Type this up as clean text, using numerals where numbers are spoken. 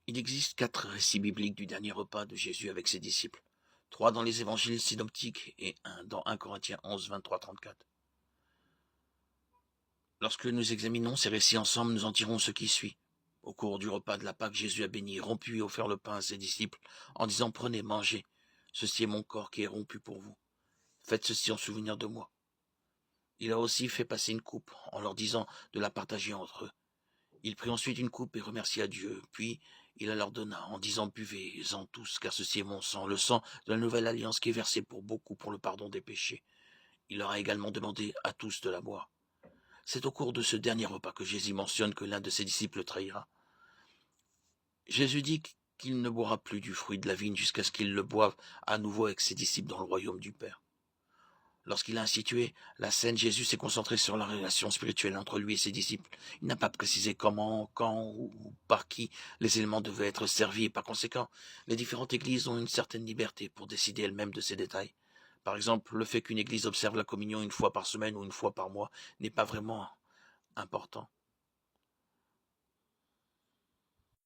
Il existe 4 récits bibliques du dernier repas de Jésus avec ses disciples. 3 dans les évangiles synoptiques et un dans 1 Corinthiens 11, 23-34. Lorsque nous examinons ces récits ensemble, nous en tirons ce qui suit. Au cours du repas de la Pâque, Jésus a béni, rompu et offert le pain à ses disciples en disant « Prenez, mangez, ceci est mon corps qui est rompu pour vous. Faites ceci en souvenir de moi. » Il a aussi fait passer une coupe en leur disant de la partager entre eux. Il prit ensuite une coupe et remercia Dieu, puis il la leur donna en disant « Buvez-en tous, car ceci est mon sang, le sang de la nouvelle alliance qui est versé pour beaucoup pour le pardon des péchés. » Il leur a également demandé à tous de la boire. C'est au cours de ce dernier repas que Jésus mentionne que l'un de ses disciples le trahira. Jésus dit qu'il ne boira plus du fruit de la vigne jusqu'à ce qu'il le boive à nouveau avec ses disciples dans le royaume du Père. Lorsqu'il a institué la scène, Jésus s'est concentré sur la relation spirituelle entre lui et ses disciples. Il n'a pas précisé comment, quand ou par qui les éléments devaient être servis et par conséquent, les différentes églises ont une certaine liberté pour décider elles-mêmes de ces détails. Par exemple, le fait qu'une église observe la communion une fois par semaine ou une fois par mois n'est pas vraiment important.